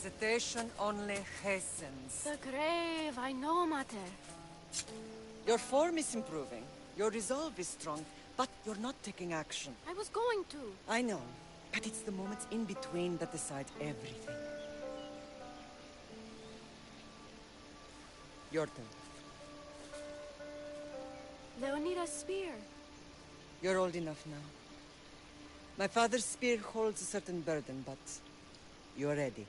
hesitation only hastens. The grave, I know, Mater. Your form is improving. Your resolve is strong, but you're not taking action. I was going to. I know, but it's the moments in between that decide everything. Your turn. Leonida's spear. You're old enough now. My father's spear holds a certain burden, but you're ready.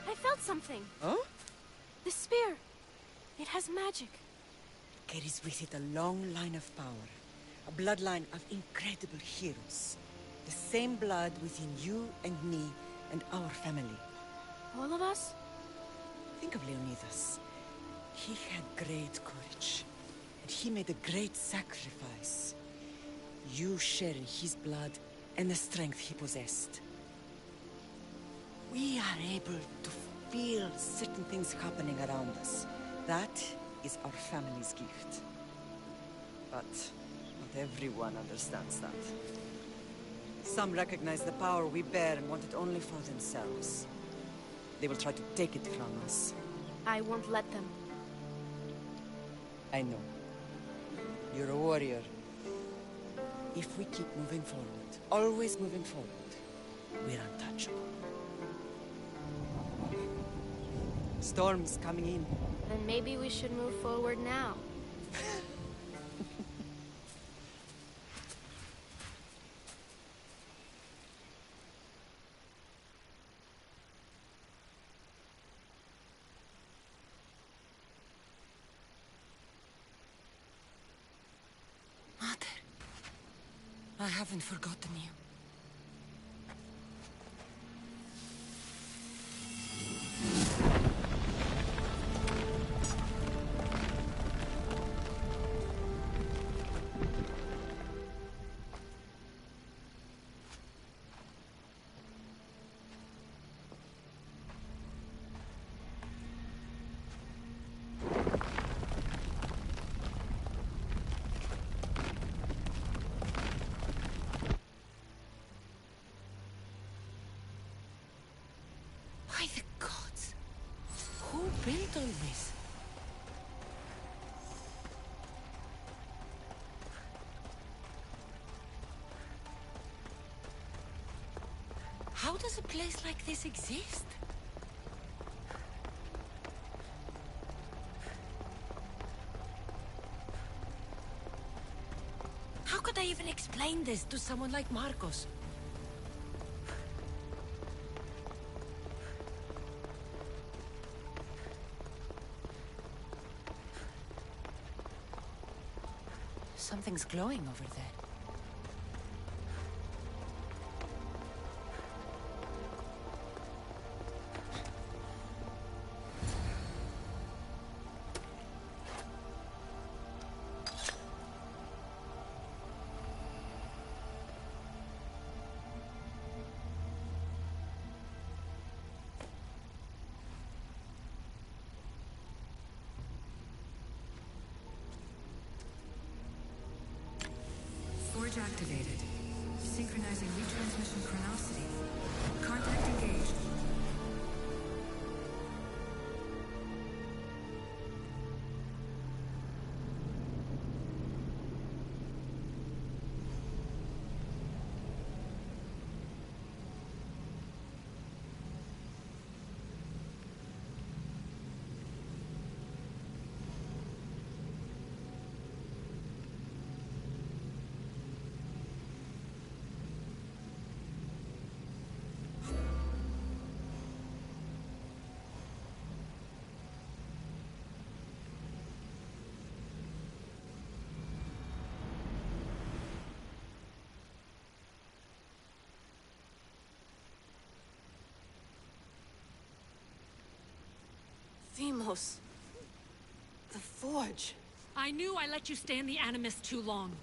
I felt something. Huh? The spear. It has magic. Carries with it a long line of power. A bloodline of incredible heroes. The same blood within you and me and our family. All of us? Think of Leonidas. He had great courage. And he made a great sacrifice. You share in his blood and the strength he possessed. We are able to feel certain things happening around us. That is our family's gift. But not everyone understands that. Some recognize the power we bear and want it only for themselves. They will try to take it from us. I won't let them. I know. You're a warrior. If we keep moving forward, always moving forward, we're untouchable. Storm's coming in. Then maybe we should move forward now. Mother, I haven't forgotten you. By the gods! Who built all this? How does a place like this exist? How could I even explain this to someone like Marcos? Something's glowing over there. Forge activated. Synchronizing retransmission chronicity. Contact engaged. Deimos. The Forge. I knew I let you stay in the Animus too long.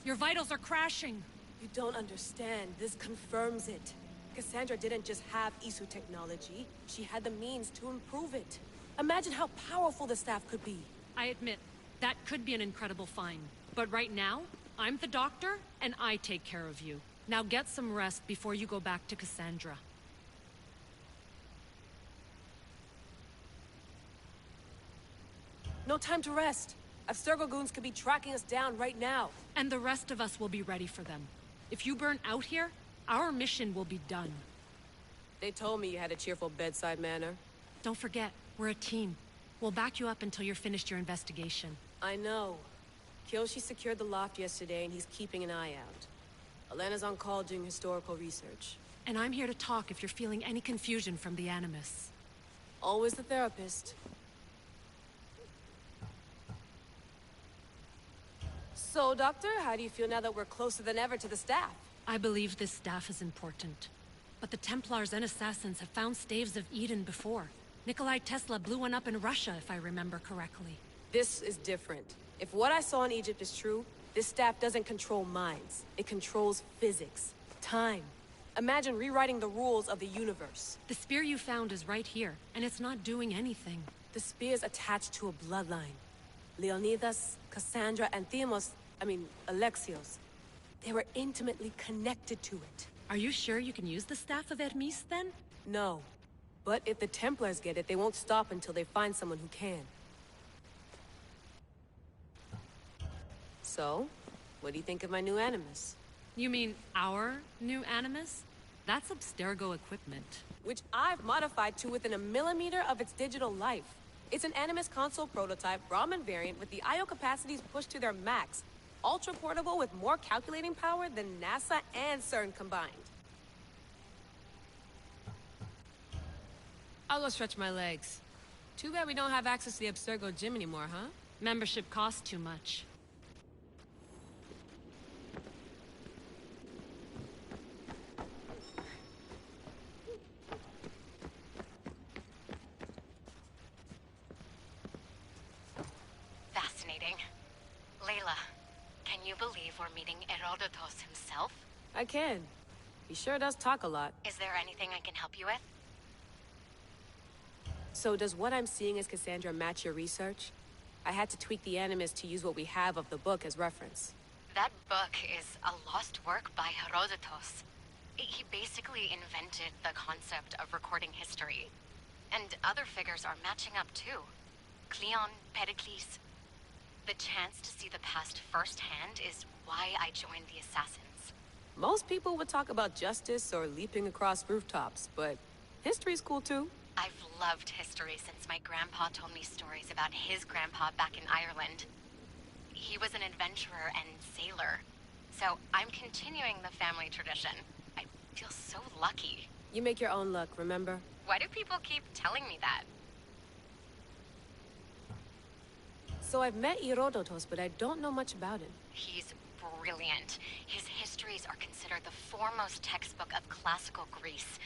Your vitals are crashing. You don't understand. This confirms it. Cassandra didn't just have Isu technology. She had the means to improve it. Imagine how powerful the staff could be. I admit, that could be an incredible find. But right now, I'm the doctor, and I take care of you. Now get some rest before you go back to Cassandra. No time to rest. Abstergo goons could be tracking us down right now. And the rest of us will be ready for them. If you burn out here, our mission will be done. They told me you had a cheerful bedside manner. Don't forget, we're a team. We'll back you up until you're finished your investigation. I know. Kyoshi secured the loft yesterday and he's keeping an eye out. Elena's on call doing historical research. And I'm here to talk if you're feeling any confusion from the Animus. Always the therapist. So, Doctor, how do you feel now that we're closer than ever to the staff? I believe this staff is important. But the Templars and Assassins have found staves of Eden before. Nikolai Tesla blew one up in Russia, if I remember correctly. This is different. If what I saw in Egypt is true, this staff doesn't control minds. It controls physics, time. Imagine rewriting the rules of the universe. The spear you found is right here, and it's not doing anything. The spear's attached to a bloodline. Leonidas, Cassandra, and Alexios. They were intimately connected to it. Are you sure you can use the Staff of Hermes, then? No. But if the Templars get it, they won't stop until they find someone who can. So, what do you think of my new Animus? You mean our new Animus? That's Abstergo equipment. Which I've modified to within a millimeter of its digital life. It's an Animus console prototype Brahmin variant with the I/O capacities pushed to their max. Ultra portable with more calculating power than NASA and CERN combined. I'll go stretch my legs. Too bad we don't have access to the Abstergo gym anymore, huh? Membership costs too much. Fascinating. Layla, can you believe we're meeting Herodotus himself? I can. He sure does talk a lot. Is there anything I can help you with? So does what I'm seeing as Cassandra match your research? I had to tweak the Animus to use what we have of the book as reference. That book is a lost work by Herodotus. He basically invented the concept of recording history. And other figures are matching up too. Cleon, Pericles. The chance to see the past firsthand is why I joined the Assassins. Most people would talk about justice or leaping across rooftops, but history's cool too. I've loved history since my grandpa told me stories about his grandpa back in Ireland. He was an adventurer and sailor, so I'm continuing the family tradition. I feel so lucky. You make your own luck, remember? Why do people keep telling me that? So I've met Herodotus, but I don't know much about him. He's brilliant. His histories are considered the foremost textbook of classical Greece.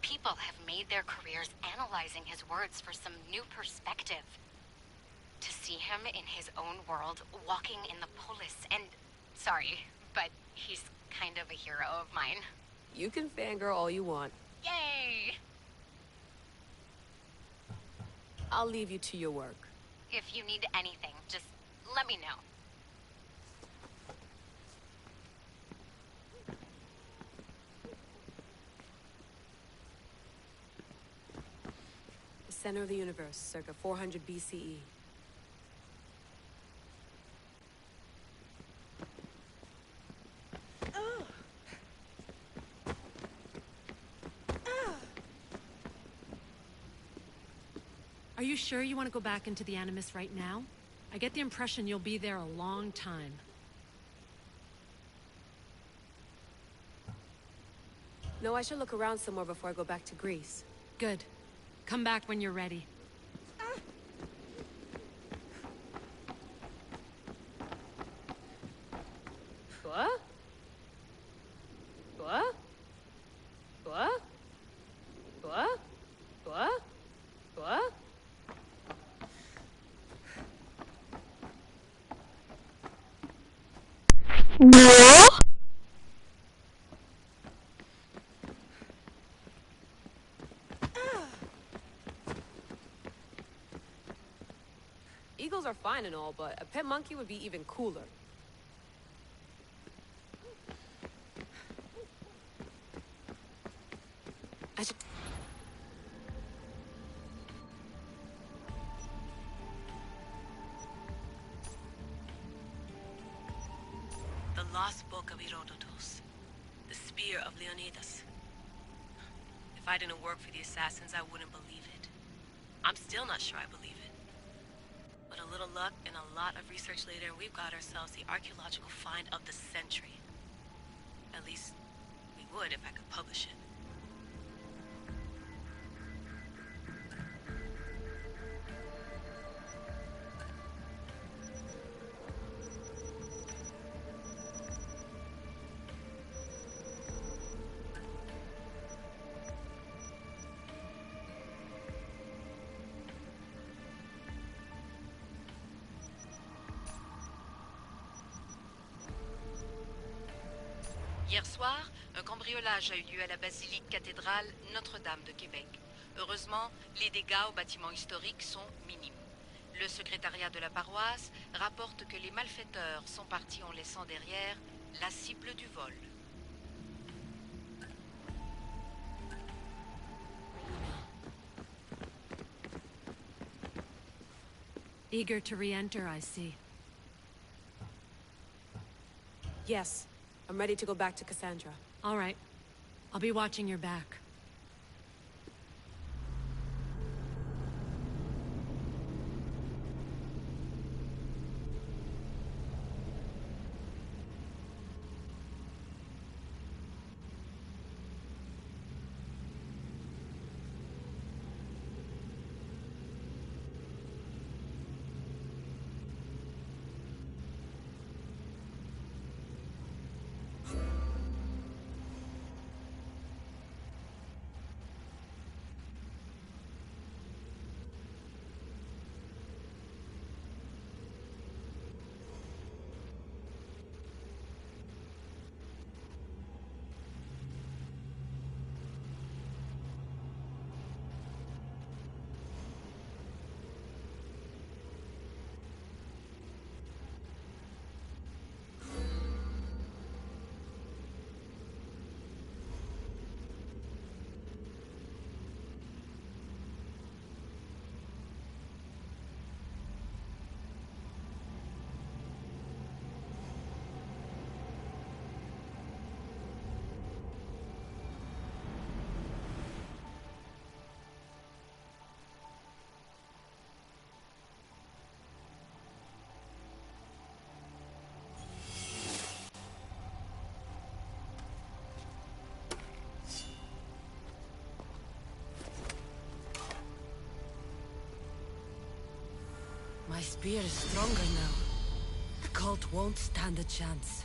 People have made their careers analyzing his words for some new perspective. To see him in his own world, walking in the polis, and... Sorry, but he's kind of a hero of mine. You can fangirl all you want. Yay! I'll leave you to your work. If you need anything, just let me know. The center of the universe, circa 400 BCE. Are you sure you want to go back into the Animus right now? I get the impression you'll be there a long time. No, I should look around some more before I go back to Greece. Good. Come back when you're ready. What? What? What? What? What? What? Eagles are fine and all, but a pet monkey would be even cooler. I should... The Lost Book of Herodotus. The Spear of Leonidas. If I didn't work for the Assassins, I wouldn't believe it. I'm still not sure I believe it. But a little luck and a lot of research later, and we've got ourselves the archaeological find of the century. At least, we would if I could publish it. Hier soir, un cambriolage a eu lieu à la basilique cathédrale Notre-Dame de Québec. Heureusement, les dégâts au bâtiment historique sont minimes. Le secrétariat de la paroisse rapporte que les malfaiteurs sont partis en laissant derrière la cible du vol. Eager to re-enter, I see. Yes. I'm ready to go back to Cassandra. All right. I'll be watching your back. My spear is stronger now. The cult won't stand a chance.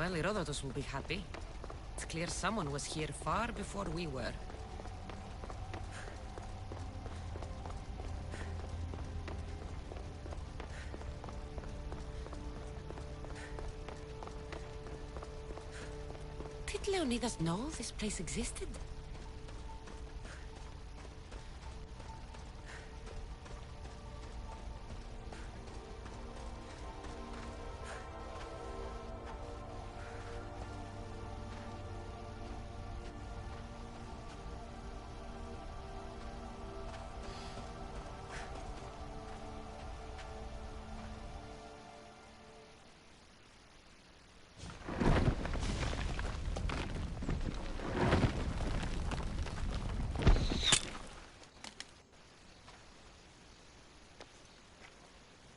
Well, Herodotus will be happy. It's clear someone was here far before we were. Did Leonidas know this place existed?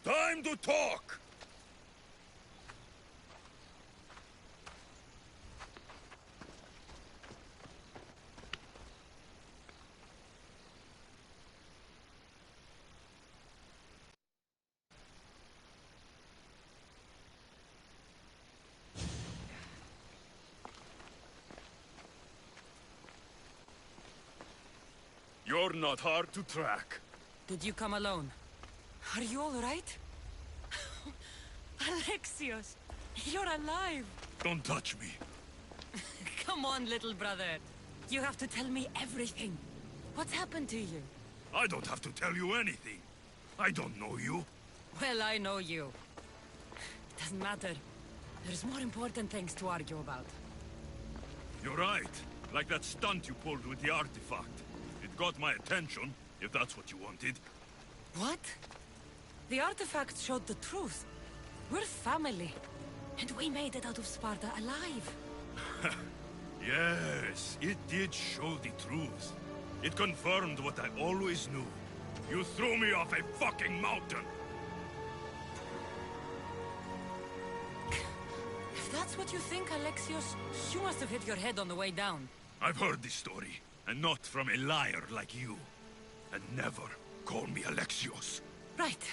Time to talk! You're not hard to track. Did you come alone? Are you all right? Alexios, you're alive! Don't touch me. Come on, little brother. You have to tell me everything. What's happened to you? I don't have to tell you anything. I don't know you. Well, I know you. Doesn't matter. There's more important things to argue about. You're right. Like that stunt you pulled with the artifact. It got my attention, if that's what you wanted. What? The artifact showed the truth. We're family. And we made it out of Sparta alive. Yes, it did show the truth. It confirmed what I always knew. You threw me off a fucking mountain! If that's what you think, Alexios, you must have hit your head on the way down. I've heard this story, and not from a liar like you. And never call me Alexios. Right.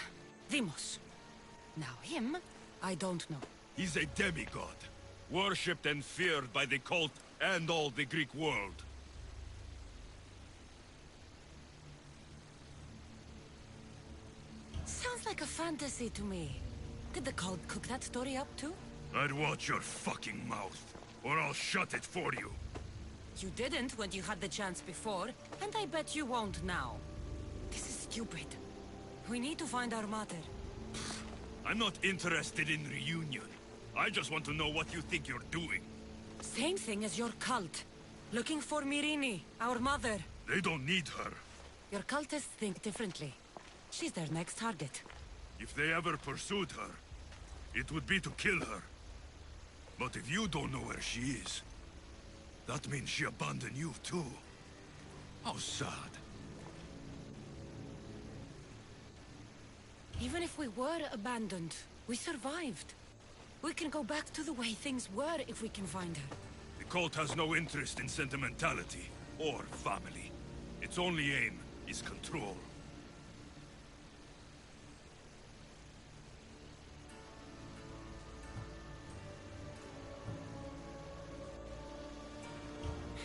Deimos. Now him, I don't know. He's a demigod, worshipped and feared by the cult and all the Greek world. Sounds like a fantasy to me. Did the cult cook that story up too? I'd watch your fucking mouth, or I'll shut it for you. You didn't when you had the chance before, and I bet you won't now. This is stupid. We need to find our mother. I'm not interested in reunion. I just want to know what you think you're doing. Same thing as your cult. Looking for Myrrine, our mother. They don't need her. Your cultists think differently. She's their next target. If they ever pursued her, it would be to kill her. But if you don't know where she is, that means she abandoned you too. How sad. Even if we were abandoned, we survived. We can go back to the way things were if we can find her. The cult has no interest in sentimentality or family. Its only aim is control.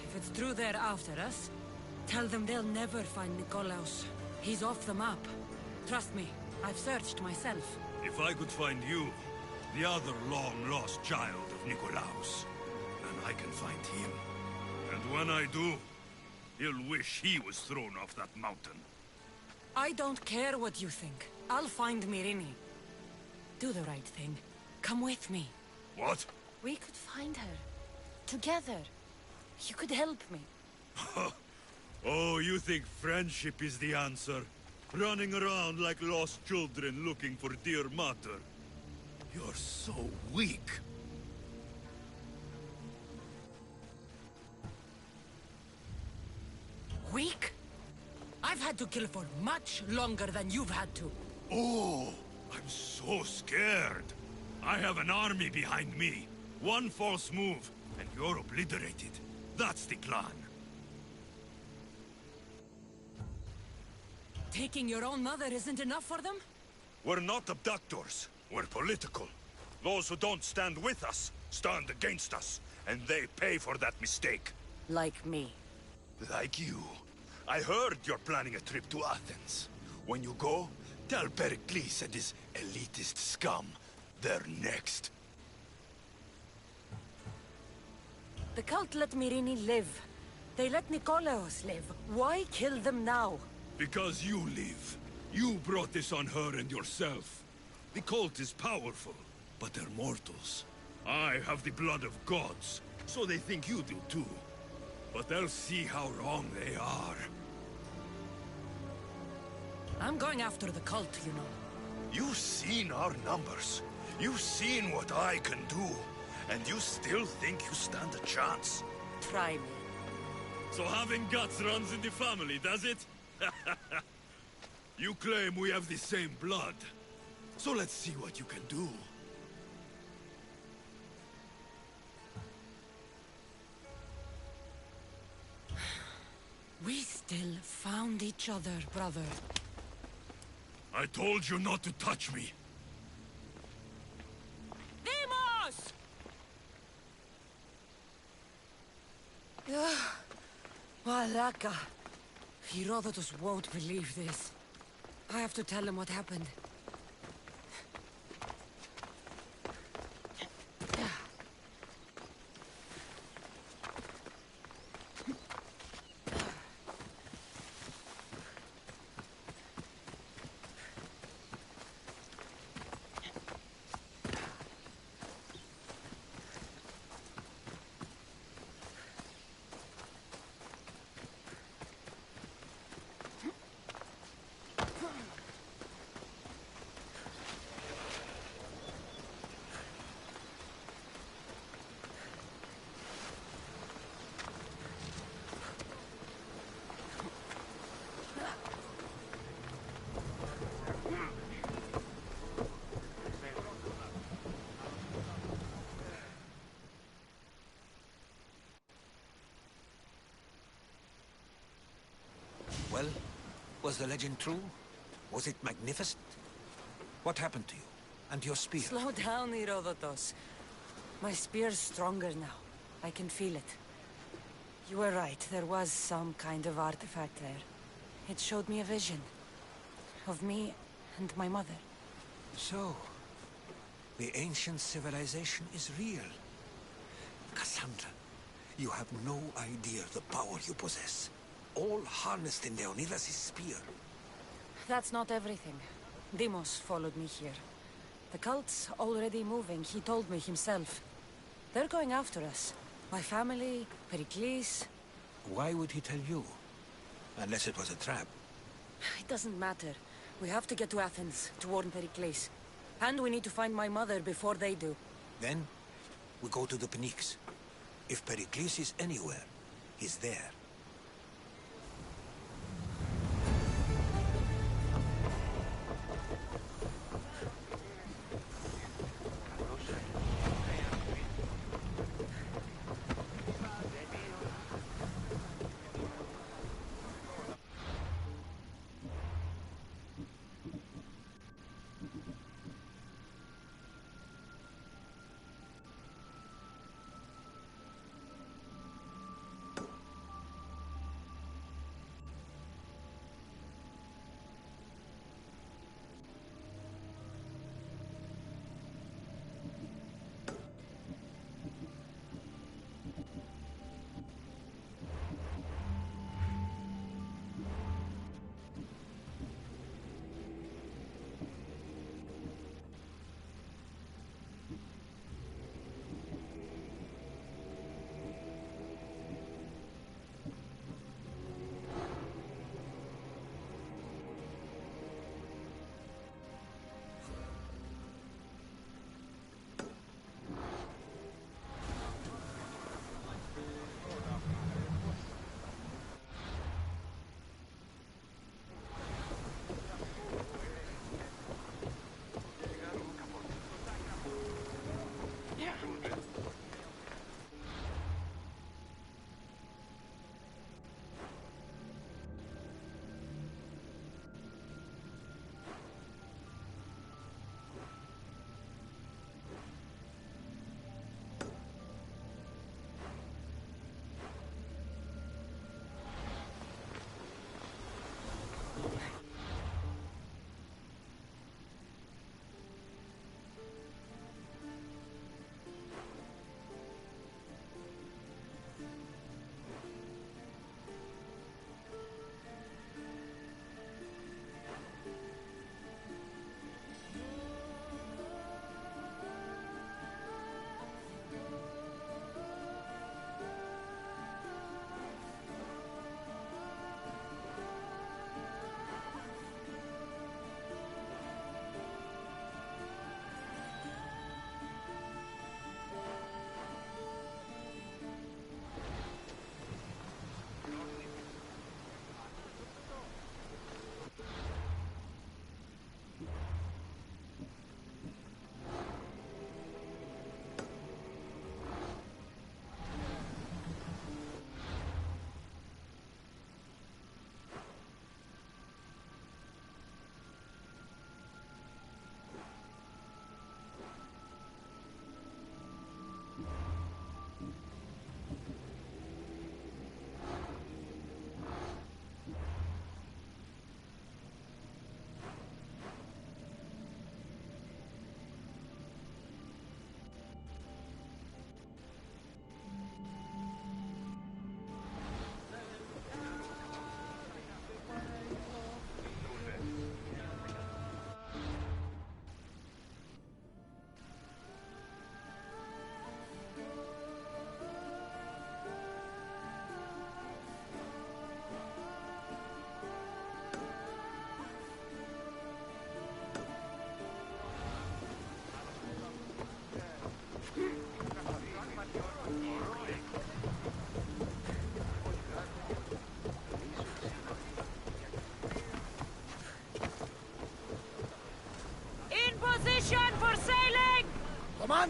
If it's true they're after us, tell them they'll never find Nikolaos. He's off the map. Trust me, I've searched myself. If I could find you, the other long-lost child of Nikolaos, then I can find him. And when I do, he'll wish he was thrown off that mountain. I don't care what you think. I'll find Myrrine. Do the right thing. Come with me. What? We could find her. Together. You could help me. Oh, you think friendship is the answer? Running around like lost children looking for dear mother. You're so weak. Weak? I've had to kill for much longer than you've had to. Oh, I'm so scared. I have an army behind me. One false move, and you're obliterated. That's the clan. Taking your own mother isn't enough for them? We're not abductors. We're political. Those who don't stand with us stand against us, and they pay for that mistake. Like me. Like you. I heard you're planning a trip to Athens. When you go, tell Pericles and his elitist scum they're next. The cult let Myrrine live. They let Nikolaos live. Why kill them now? Because you live. You brought this on her and yourself. The cult is powerful, but they're mortals. I have the blood of gods, so they think you do too. But they'll see how wrong they are. I'm going after the cult, you know. You've seen our numbers. You've seen what I can do. And you still think you stand a chance? Try me. So having guts runs in the family, does it? You claim we have the same blood. So let's see what you can do. We still found each other, brother. I told you not to touch me. Demos! Malaka. Herodotus won't believe this. I have to tell him what happened. Well, was the legend true? Was it magnificent? What happened to you? And your spear? Slow down, Herodotus. My spear's stronger now. I can feel it. You were right, there was some kind of artifact there. It showed me a vision. Of me and my mother. So, the ancient civilization is real. Cassandra, you have no idea the power you possess. All harnessed in Leonidas' spear. That's not everything. Demos followed me here. The cult's already moving, he told me himself. They're going after us. My family, Pericles. Why would he tell you? Unless it was a trap. It doesn't matter. We have to get to Athens, to warn Pericles. And we need to find my mother before they do. Then, we go to the Pnyx. If Pericles is anywhere, he's there.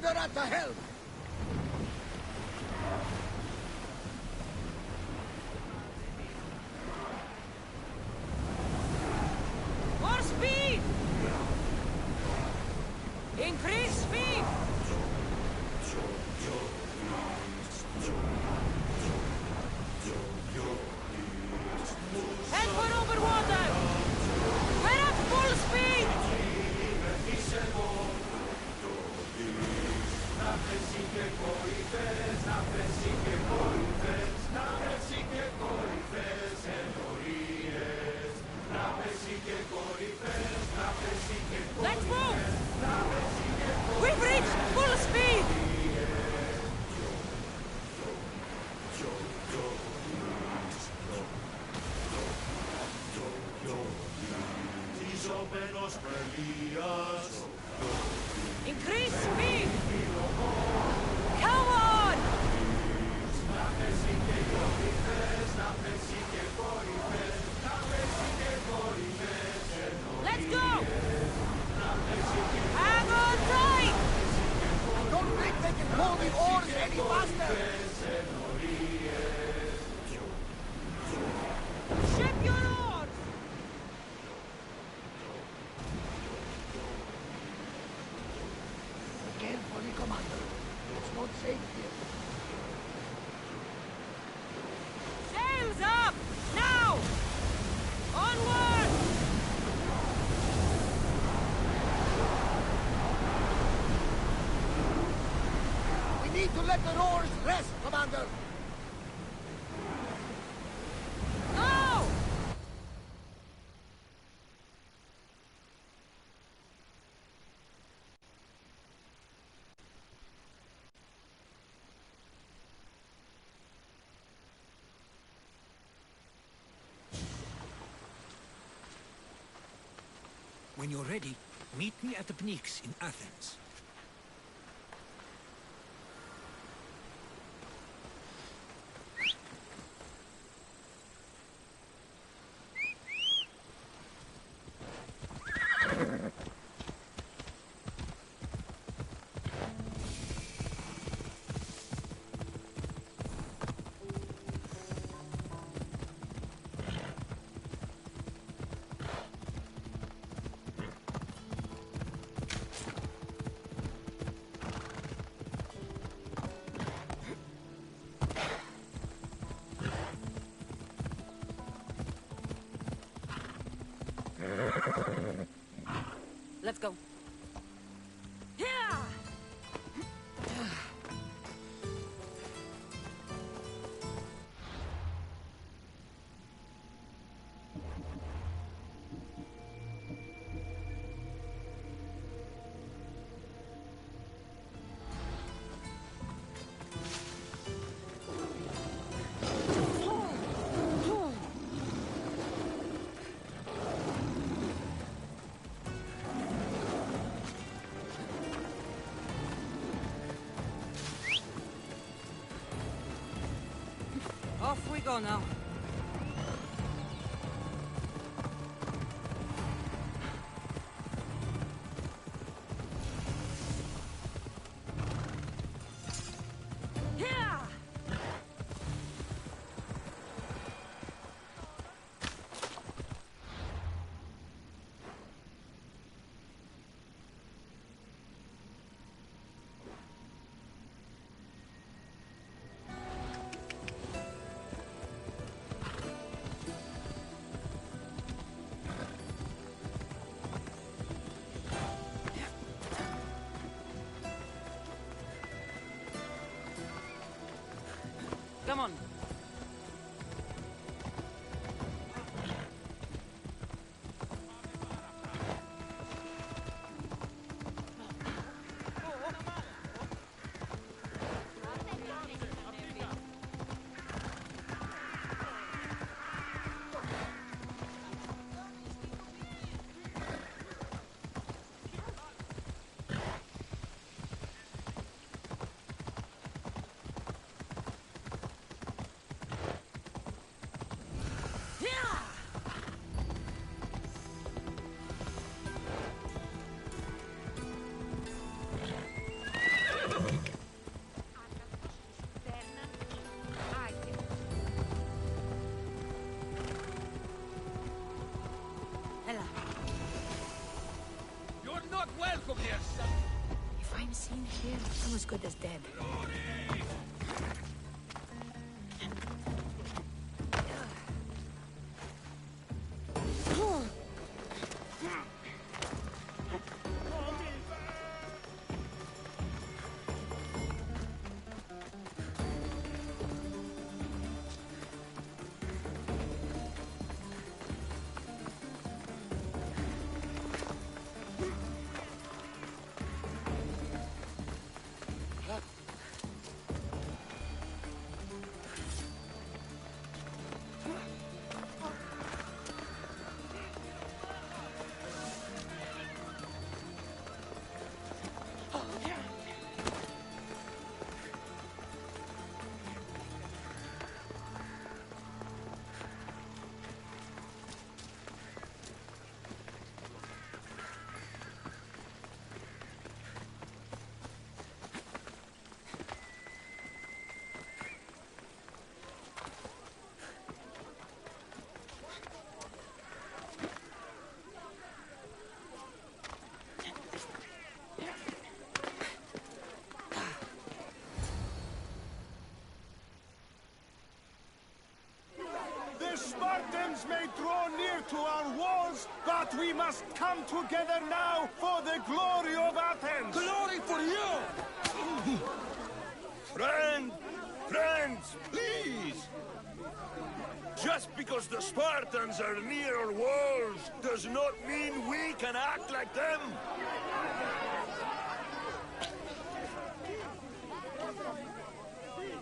Commander at the helm! More speed! Increase speed! Head for open water! We're at full speed! Let's move! We've reached full speed! Increase speed! Come on! Let's go! Hang on tight! I don't think they can pull the oars any faster! Ship your oars! Carefully, Commander. It's not safe here. Sails up! Now! Onward! We need to let the oars rest, Commander! Go! When you're ready, meet me at the Pnyx in Athens. Let's go. Yeah! Off we go now. Yeah! Come on. as good as dead. Spartans may draw near to our walls, but we must come together now for the glory of Athens! Glory for you! Friends, please! Just because the Spartans are near our walls does not mean we can act like them!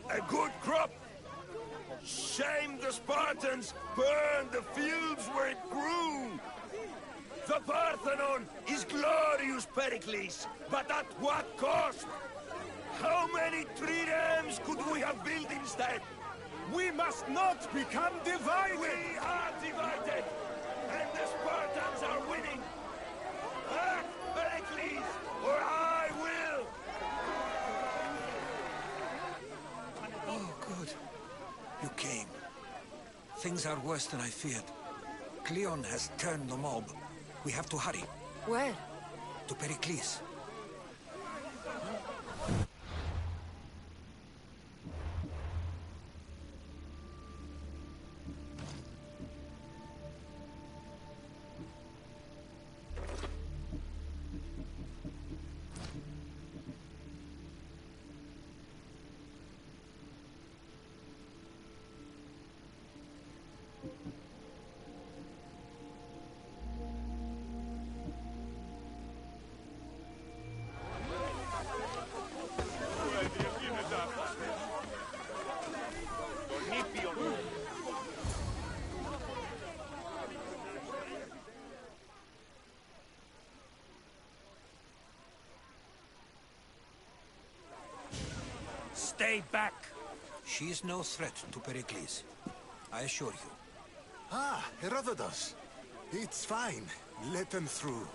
A good crop! Shame the Spartans burned the fields where it grew! The Parthenon is glorious, Pericles, but at what cost? How many triremes could we have built instead? We must not become divided! We are divided, and the Spartans are winning! Act, Pericles, or I will! Oh, good. You came. Things are worse than I feared. Cleon has turned the mob. We have to hurry. Where? To Pericles. Stay back! She is no threat to Pericles. I assure you. Ah, Herodotus. It's fine. Let them through.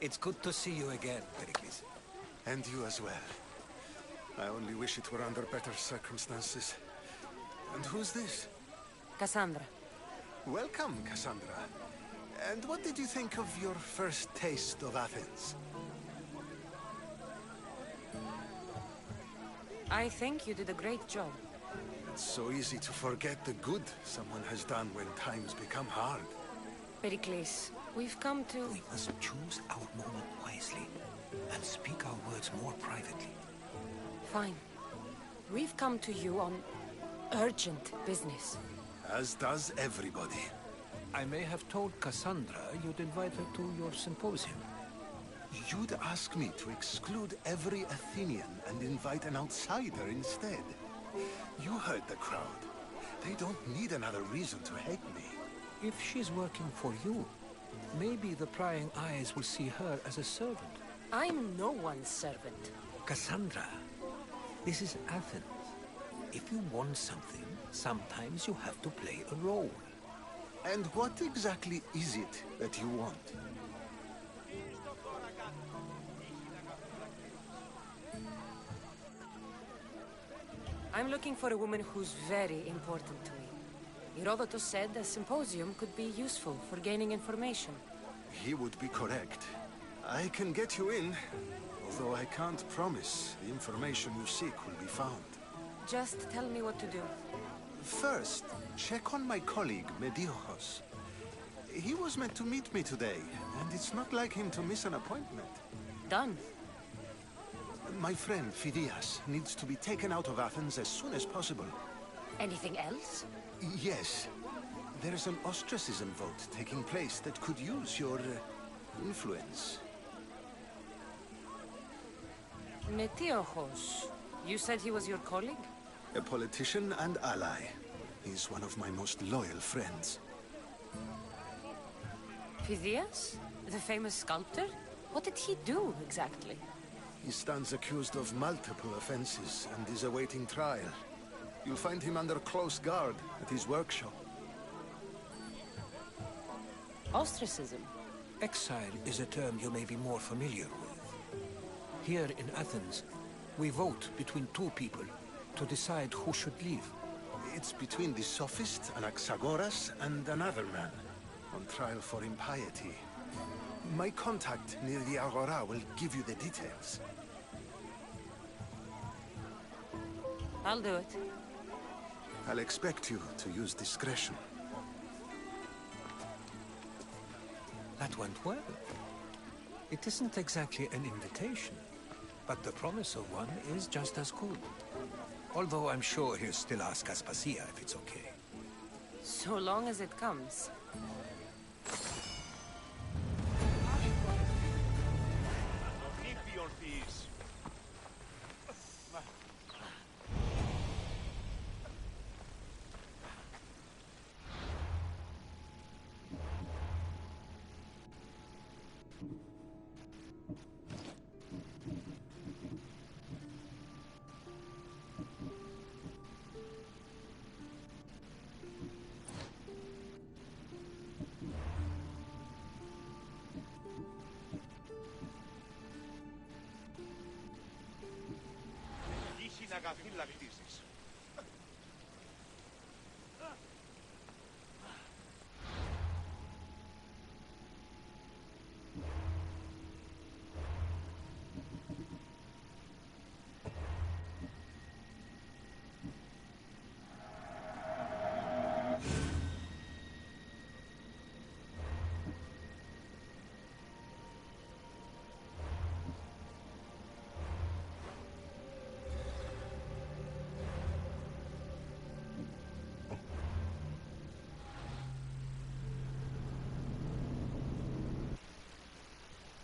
It's good to see you again, Pericles. And you as well. I only wish it were under better circumstances. And who's this? Cassandra. Welcome, Cassandra. And what did you think of your first taste of Athens? I think you did a great job. It's so easy to forget the good someone has done when times become hard. Pericles, we've come to... We must choose our moment wisely and speak our words more privately. Fine. We've come to you on urgent business. As does everybody. I may have told Cassandra you'd invite her to your symposium. You'd ask me to exclude every Athenian and invite an outsider instead. You heard the crowd. They don't need another reason to hate me. If she's working for you, maybe the prying eyes will see her as a servant. I'm no one's servant. Cassandra, this is Athens. If you want something, sometimes you have to play a role. And what exactly is it that you want? I'm looking for a woman who's very important to me. Herodotus said a symposium could be useful for gaining information. He would be correct. I can get you in, although I can't promise the information you seek will be found. Just tell me what to do. First, check on my colleague, Mediojos. He was meant to meet me today, and it's not like him to miss an appointment. Done. My friend, Phidias, needs to be taken out of Athens as soon as possible. Anything else? Yes. There's an ostracism vote taking place that could use your influence. Metiochos. You said he was your colleague? A politician and ally. He's one of my most loyal friends. Phidias? The famous sculptor? What did he do, exactly? He stands accused of multiple offenses and is awaiting trial. You'll find him under close guard at his workshop. Ostracism? Exile is a term you may be more familiar with. Here in Athens, we vote between two people to decide who should leave. It's between the sophist, Anaxagoras, and another man, on trial for impiety. My contact near the Agora will give you the details. I'll do it. I'll expect you to use discretion. That went well. It isn't exactly an invitation, but the promise of one is just as good. Although I'm sure he'll still ask Aspasia if it's okay. So long as it comes. Αγαθή λακτήσεις.